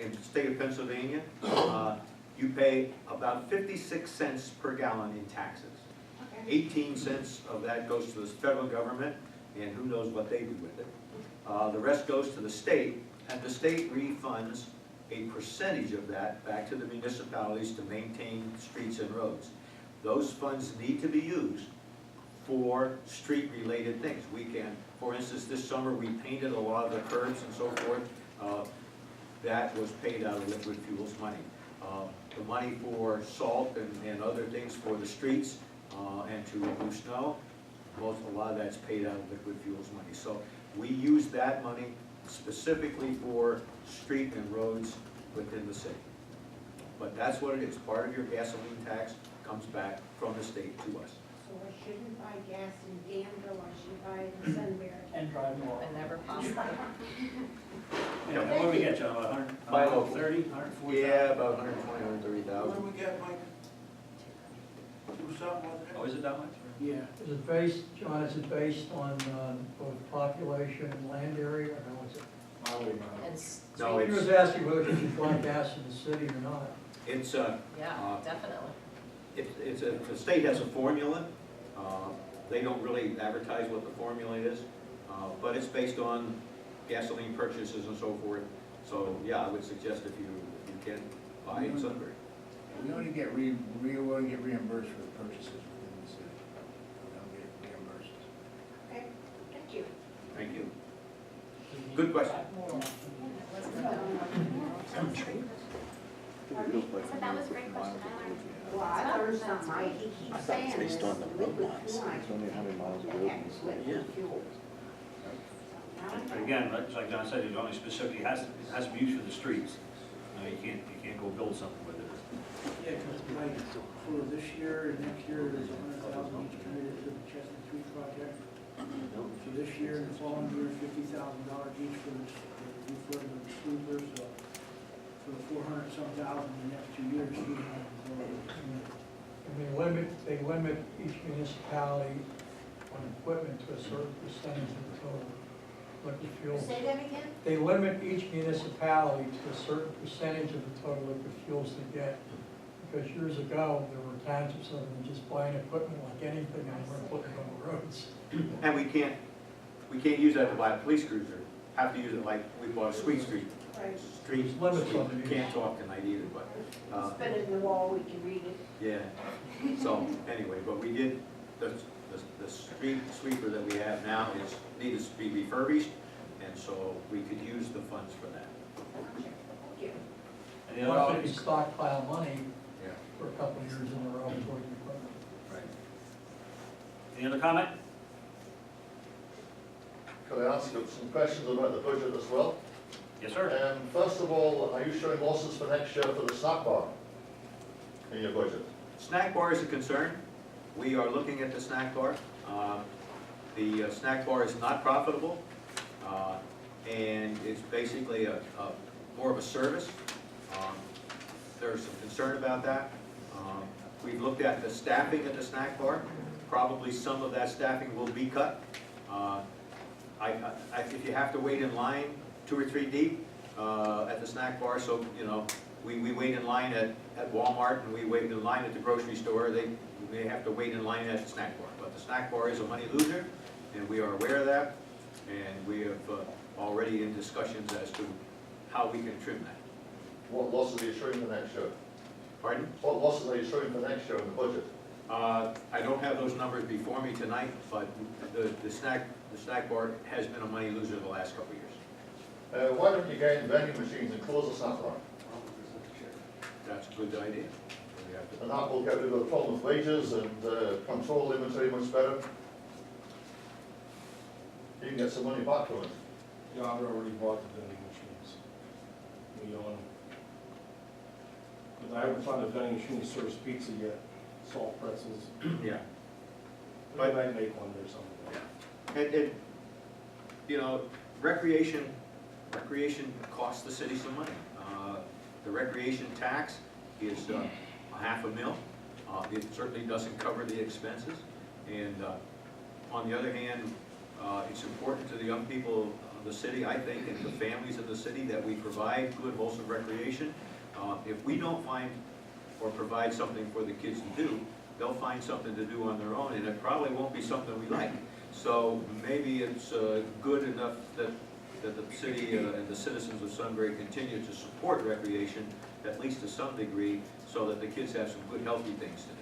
in the state of Pennsylvania, you pay about 56 cents per gallon in taxes. 18 cents of that goes to the federal government, and who knows what they do with it. The rest goes to the state, and the state refunds a percentage of that back to the municipalities to maintain streets and roads. Those funds need to be used for street-related things. We can, for instance, this summer we painted a lot of the curbs and so forth. That was paid out of liquid fuels money. The money for salt and other things for the streets and to remove snow, a lot of that's paid out of liquid fuels money. So we use that money specifically for street and roads within the city. But that's what it is. Part of your gasoline tax comes back from the state to us. So I shouldn't buy gas in Danville, I should buy it in Sunbury. And drive more. And never possible. Yeah, what do we get, John, about 130, 140? Yeah, about 120, 130,000. What do we get, Mike? Do something like that? Oh, is it that much? Yeah, is it based, John, is it based on both population and land area, or how is it? And No, He was asking whether you should buy gas in the city or not. It's yeah, definitely. the state has a formula. They don't really advertise what the formula is, but it's based on gasoline purchases and so forth. So yeah, I would suggest if you can buy in Sunbury. We only get reimbursed for the purchases within the city. We don't get reimbursed. Okay, thank you. Thank you. Good question. So that was a great question. I learned. Well, I learned something, he keeps saying It's based this, on the road liquid miles. fuel. It's only how many miles of The road heck you is say. liquid fuel? But again, like John said, it only specifically has to be used for the streets. You can't go build something with it. Yeah, because like, for this year and next year, there's 100,000 each committed to the Chestnut Street project. For this year and the following year, $50,000 each for the reflood of the sweeper, so for the 400-some thousand in the next 2 years, they limit each municipality on equipment to a certain percentage of the total liquid fuels. Say that again? They limit each municipality to a certain percentage of the total liquid fuels they get. Because years ago, there were townships of them just buying equipment like anything and we're putting it on the roads. And we can't use that to buy a police cruiser. Have to use it like we bought a Sweet Street. Right. Street, Limits on the use. can't talk tonight either, but, Spit it in the wall, we can read it. yeah. So, anyway, but we did, the street sweeper that we have now needs to be refurbished, and so we could use the funds for that. Thank you. Any other Once things? they stockpile money Yeah. for a couple of years in a row for the equipment. Right. Any other comment? Could I ask you some questions about the budget as well? Yes, sir. First of all, are you showing losses for next year for the snack bar in your budget? Snack bar is a concern. We are looking at the snack bar. The snack bar is not profitable, and it's basically more of a service. There's some concern about that. We've looked at the staffing at the snack bar. Probably some of that staffing will be cut. If you have to wait in line 2 or 3 deep at the snack bar, so, you know, we wait in line at Walmart and we wait in line at the grocery store, they have to wait in line at the snack bar. But the snack bar is a money loser, and we are aware of that, and we have already in discussions as to how we can trim that. What losses are you showing for next year? Pardon? What losses are you showing for next year in the budget? I don't have those numbers before me tonight, but the snack bar has been a money loser the last couple of years. Why don't you get in vending machines and close the snack bar? That's a good idea. We have to- And that will get rid of the problem with wages and control inventory much better. You can get some money back from it. Yeah, I've already bought the vending machines. We own them. But I haven't found a vending machine that serves pizza yet, salt pretzels. Yeah. But I might make one or something. And, you know, recreation costs the city some money. The recreation tax is $500,000. It certainly doesn't cover the expenses. And on the other hand, it's important to the young people of the city, I think, and the families of the city, that we provide good, wholesome recreation. If we don't find or provide something for the kids to do, they'll find something to do on their own, and it probably won't be something we like. So maybe it's good enough that the city and the citizens of Sunbury continue to support recreation, at least to some degree, so that the kids have some good, healthy things to do.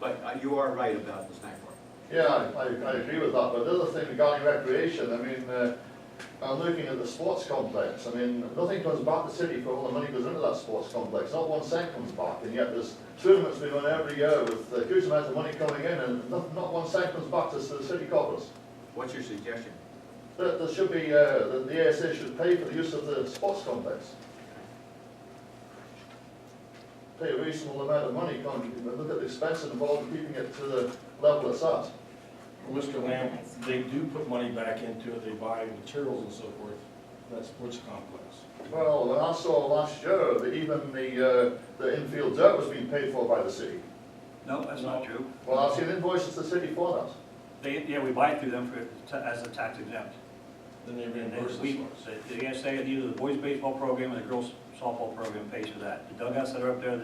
But you are right about the snack bar. Yeah, I agree with that, but the other thing regarding recreation, I mean, I'm looking at the sports complex. I mean, nothing comes back to the city for all the money goes into that sports complex. Not 1 cent comes back, and yet there's tournaments being run every year with a huge amount of money coming in, and not 1 cent comes back to the city coffers. What's your suggestion? There should be, the ASA should pay for the use of the sports complex. Pay a reasonable amount of money, look at the expense involved in keeping it to the level it's at. Well, Mr. Lamb, they do put money back into it, they buy materials and so forth, that sports complex. Well, when I saw last year that even the infield dirt was being paid for by the city. No, that's not true. Well, I've seen invoices to the city for that. Yeah, we buy it through them as a tax exempt. Then they reimburse us for it. The ASA, either the boys baseball program or the girls softball program pays for that. The dugouts that are up there,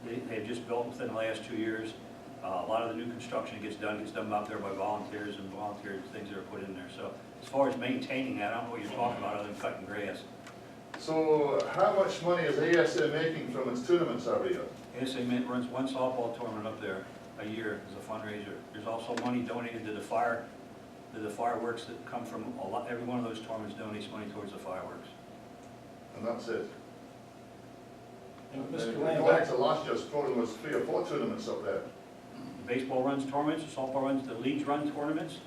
they've just built within the last 2 years. A lot of the new construction gets done out there by volunteers and things that are put in there. So as far as maintaining that, I don't know what you're talking about other than cutting grass. So how much money is the ASA making from its tournaments every year? ASA runs one softball tournament up there a year as a fundraiser. There's also money donated to the fireworks that come from every one of those tournaments donates money towards the fireworks. And that's it. And And Mr. Lamb, going to last year's tournament was 3 or 4 tournaments up there. Baseball runs tournaments, the softball runs, the leagues run tournaments.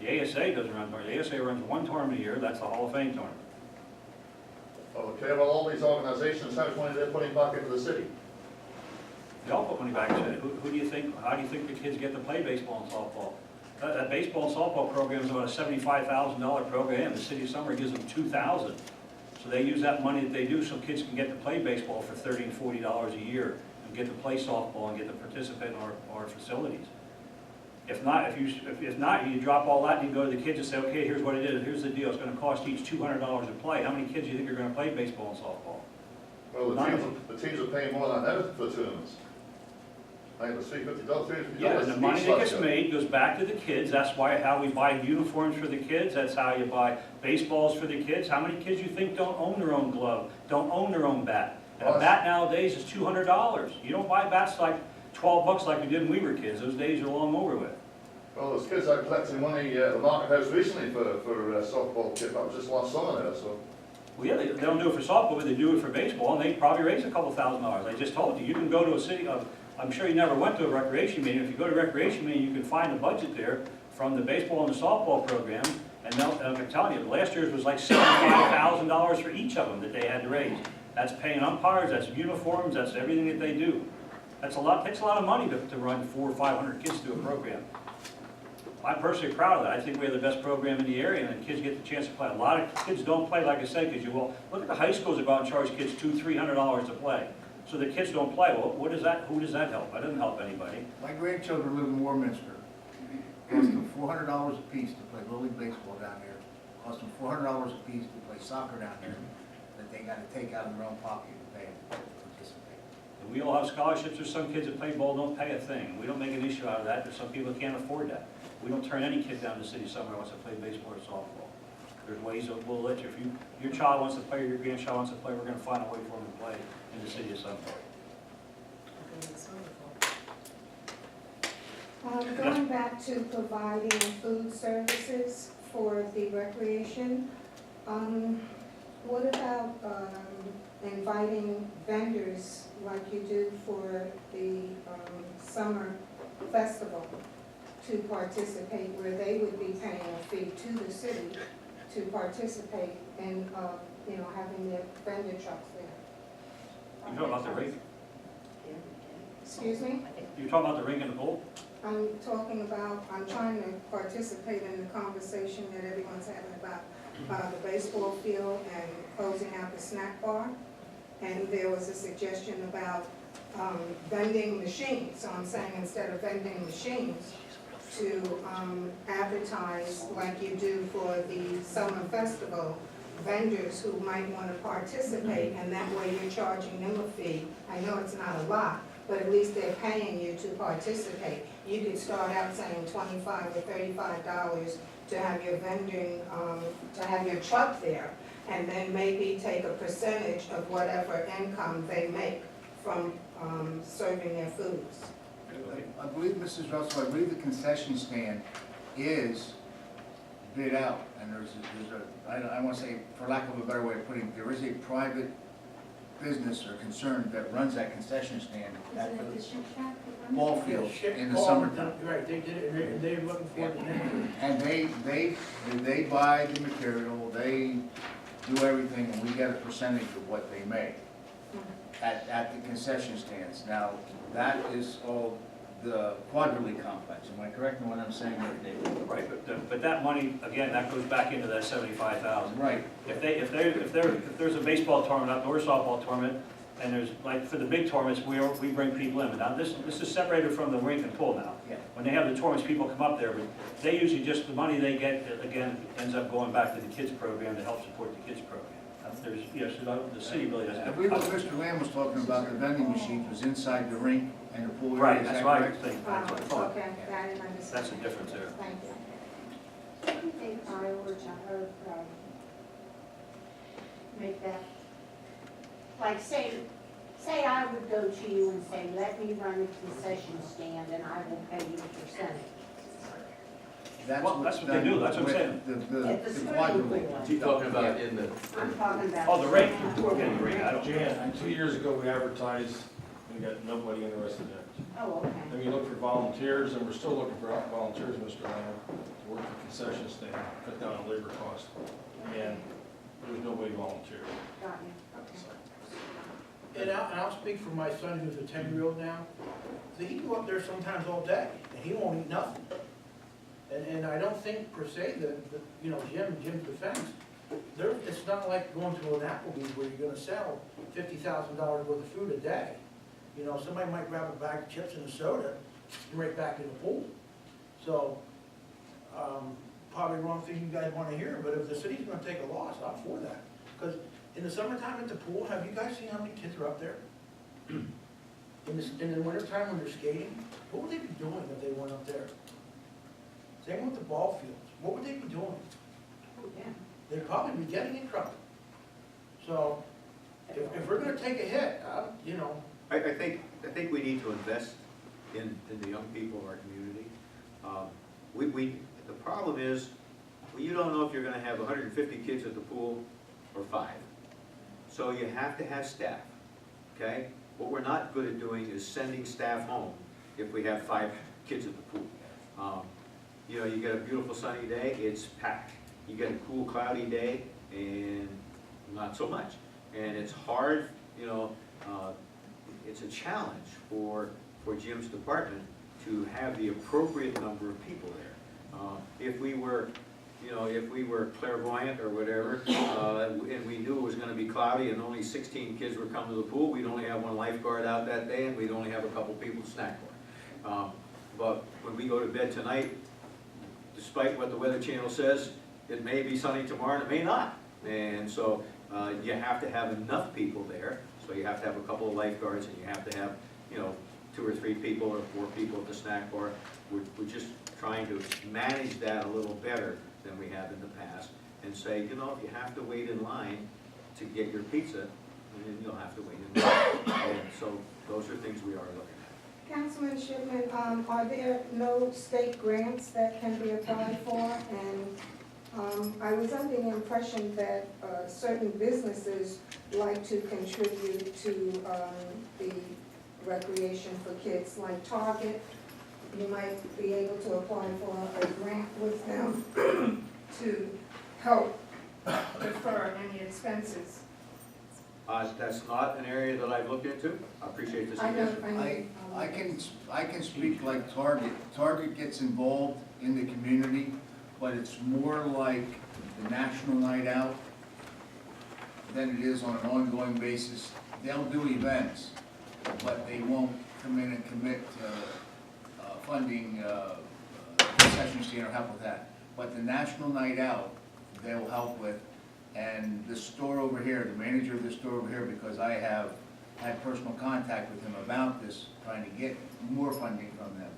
The ASA doesn't run tournaments. The ASA runs one tournament a year, that's the Hall of Fame tournament. Okay, well, all these organizations, how much money they're putting back into the city? They all put money back in it. Who do you think, how do you think the kids get to play baseball and softball? That baseball and softball program is about a $75,000 program. The city of Sunbury gives them $2,000. So they use that money that they do so kids can get to play baseball for $30 and $40 a year and get to play softball and get to participate in our facilities. If not, if not, you drop all that and you go to the kids and say, okay, here's what it is, here's the deal, it's gonna cost each $200 to play. How many kids do you think are gonna play baseball and softball? Well, None. the teams are paying more than ever for the tournaments. I think it was $350. Yeah, and the money that gets made goes back to the kids. That's how we buy uniforms for the kids. That's how you buy baseballs for the kids. How many kids you think don't own their own glove, don't own their own bat? And a bat nowadays is $200. You don't buy bats like $12 like we did when we were kids. Those days are long over with. Well, there's kids out collecting money at the market house recently for softball kit. That was just last summer there, so. Well, yeah, they don't do it for softball, but they do it for baseball, and they probably raise a couple $1,000s. I just told you, you can go to a city, I'm sure you never went to a recreation meeting. If you go to a recreation meeting, you can find a budget there from the baseball and the softball program, and I'm telling you, last year's was like $75,000 for each of them that they had to raise. That's paying umpires, that's uniforms, that's everything that they do. That's a lot, takes a lot of money to run 400 or 500 kids through a program. I'm personally proud of that. I think we have the best program in the area, and the kids get the chance to play. A lot of kids don't play, like I said, because look at the high schools that go out and charge kids $200, $300 to play. So the kids don't play. Well, who does that help? That doesn't help anybody. My grandchildren live in Warminster. It costs them $400 a piece to play Little League baseball down there. It costs them $400 a piece to play soccer down there, that they gotta take out of their own pocket to pay to participate. And we all have scholarships. There's some kids that play ball don't pay a thing. We don't make an issue out of that. There's some people that can't afford that. We don't turn any kid down to the city somewhere who wants to play baseball or softball. There's ways that we'll let you, if your child wants to play or your grandchild wants to play, we're gonna find a way for them to play in the city of Sunbury. Going back to providing food services for the recreation, what about inviting vendors like you do for the summer festival to participate, where they would be paying a fee to the city to participate in, having their vendor trucks there? You talking about the rink? Excuse me? You're talking about the rink and the pool? I'm trying to participate in the conversation that everyone's having about the baseball field and closing out the snack bar. And there was a suggestion about vending machines. So I'm saying instead of vending machines, to advertise like you do for the summer festival, vendors who might want to participate, and that way you're charging them a fee. I know it's not a lot, but at least they're paying you to participate. You could start out saying $25 or $35 to have your vending, to have your truck there, and then maybe take a percentage of whatever income they make from serving their foods. I believe, Mrs. Russell, I believe the concession stand is bid out, and I want to say, for lack of a better way of putting it, there is a private business or concern that runs that concession stand at the ball field in the summertime. Right, they did it, and they're looking forward to next year. And they buy the material, they do everything, and we get a percentage of what they make at the concession stands. Now, that is all the Quadrilly complex, am I correct in what I'm saying there, David? Right, but that money, again, that goes back into that 75,000. Right. If there's a baseball tournament, outdoor softball tournament, and there's, like, for the big tournaments, we bring people in. Now, this is separated from the rink and pool now. Yeah. When they have the tournaments, people come up there, but they usually just, the money they get, again, ends up going back to the kids program to help support the kids program. There's, yes, the city really doesn't I have. believe what Mr. Lamb was talking about, the vending machines was inside the rink and the pool area, Right, is that's that why I correct? think, that's what I thought. Okay, I didn't understand. That's the difference there. Thank you. If I were to make that, like say I would go to you and say, let me run a concession stand and I will pay you a percentage. Well, that's what they do, that's what I'm saying. At the The swimming Quadrilly. pool. You talking about in the, I'm talking about. Oh, the rink, again, the rink, I don't. Jan, 2 years ago, we advertised, we got nobody interested in it. Oh, okay. Then we looked for volunteers, and we're still looking for volunteers, Mr. Lamb, to work the concession stand, cut down on labor costs. And there was nobody volunteered. Got you, okay. And I'll speak for my son, who's a 10-year-old now. So he go up there sometimes all day, and he won't eat nothing. And I don't think per se that, you know, Jim's defense, it's not like going to an Applebee's where you're gonna sell $50,000 worth of food a day. You know, somebody might grab a bag of chips and a soda and right back in the pool. So, probably the wrong thing you guys wanna hear, but if the city's gonna take a loss, I'm for that. Because in the summertime at the pool, have you guys seen how many kids are up there? In the wintertime when they're skating, what would they be doing if they weren't up there? Same with the ball fields, what would they be doing? Yeah. They'd probably be getting in trouble. So, if we're gonna take a hit, you know, I think we need to invest in the young people of our community. The problem is, you don't know if you're gonna have 150 kids at the pool or 5. So you have to have staff, okay? What we're not good at doing is sending staff home if we have 5 kids at the pool. You know, you get a beautiful sunny day, it's packed. You get a cool cloudy day, and not so much. And it's hard, you know, it's a challenge for Jim's department to have the appropriate number of people there. If we were, you know, if we were clairvoyant or whatever, and we knew it was gonna be cloudy and only 16 kids were coming to the pool, we'd only have 1 lifeguard out that day, and we'd only have a couple people to snack for. But when we go to bed tonight, despite what the Weather Channel says, it may be sunny tomorrow and it may not. And so you have to have enough people there. So you have to have a couple of lifeguards, and you have to have, you know, 2 or 3 people or 4 people at the snack bar. We're just trying to manage that a little better than we have in the past, and say, you know, if you have to wait in line to get your pizza, then you'll have to wait in line. And so those are things we are looking at. Councilman Shipman, are there no state grants that can be applied for? And I was under the impression that certain businesses like to contribute to the recreation for kids, like Target. You might be able to apply for a grant with them to help defer any expenses. That's not an area that I've looked into. I appreciate this I know, suggestion. I can speak like Target. Target gets involved in the community, but it's more like the National Night Out than it is on an ongoing basis. They'll do events, but they won't come in and commit funding, concession stand or help with that. But the National Night Out, they'll help with And the store over here, the manager of this store over here, because I have had personal contact with him about this, trying to get more funding from them,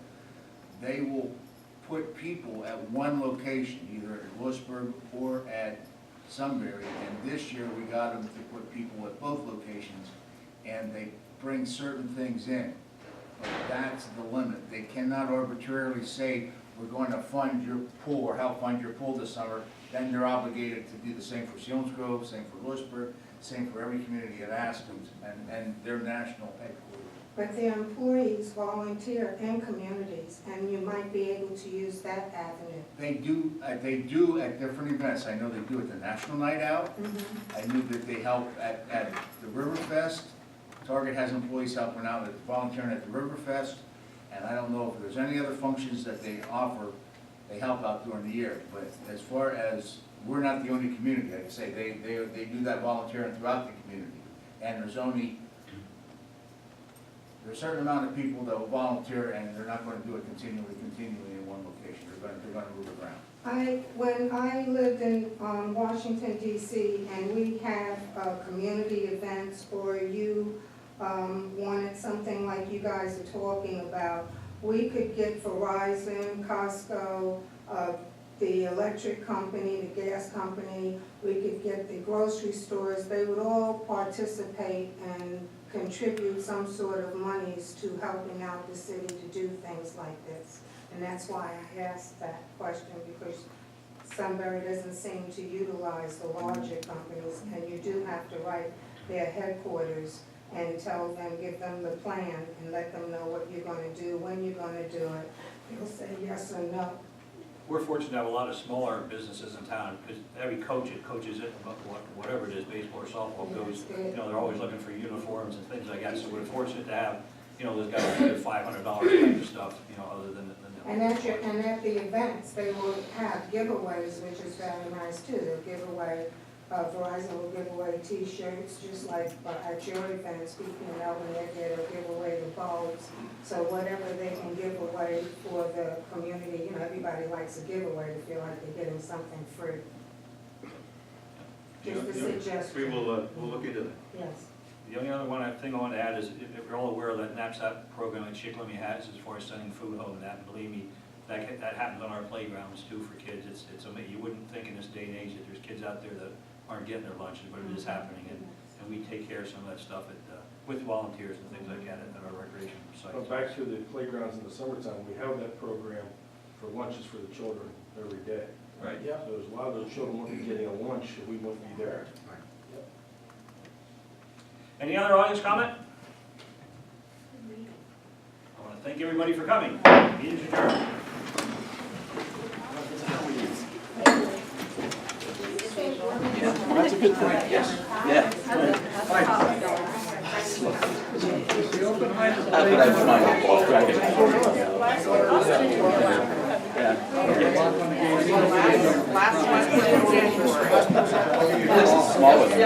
they will put people at one location, either at Lewisburg or at Sunbury. And this year, we got them to put people at both locations, and they bring certain things in. But that's the limit. They cannot arbitrarily say, we're going to fund your pool or help fund your pool this summer. Then they're obligated to do the same for Selinsgrove, same for Lewisburg, same for every community it asks to, and their national headquarters. But their employees volunteer in communities, and you might be able to use that avenue. They do at different events. I know they do at the National Night Out. I knew that they help at the Riverfest. Target has employees helping out, volunteering at the Riverfest. And I don't know if there's any other functions that they offer, they help out during the year. But as far as, we're not the only community, like I say, they do that volunteering throughout the community. And there's a certain amount of people that will volunteer, and they're not going to do it continually in one location. They're going to move around. When I lived in Washington DC, and we have community events, or you wanted something like you guys are talking about, we could get Verizon, Costco, the electric company, the gas company, we could get the grocery stores. They would all participate and contribute some sort of monies to helping out the city to do things like this. And that's why I asked that question, because Sunbury doesn't seem to utilize the larger companies, and you do have to write their headquarters and tell them, give them the plan, and let them know what you're gonna do, when you're gonna do it. They'll say yes or no. We're fortunate to have a lot of smaller businesses in town, because every coach that coaches it, whatever it is, baseball or softball, goes, you know, they're always looking for uniforms and things like that, so we're fortunate to have, you know, those guys who give $500 type of stuff, you know, other than the. And at the events, they will have giveaways, which is very nice too. They'll give away, Verizon will give away T-shirts, just like at your events, speaking of Melvin, they'll give away the bulbs. So whatever they can give away for the community, you know, everybody likes a giveaway to feel like they're getting something free. Just a suggestion. We'll look into that. Yes. The only other thing I want to add is, if you're all aware of that knapsack program that Chicopee has as far as sending food home and that, and believe me, that happens on our playgrounds too for kids. It's amazing. You wouldn't think in this day and age that there's kids out there that aren't getting their lunches, but it is happening, and we take care of some of that stuff with volunteers and things like that at our recreation sites. Well, back to the playgrounds in the summertime, we have that program for lunches for the children every day. Right. Yeah. So there's a lot of those children wouldn't be getting a lunch if we wouldn't be there. Any other audience comment? I want to thank everybody for coming. Meeting's adjourned. That's a good point, yes. Yeah. That's what I was trying to walk back. Yeah. This is smaller than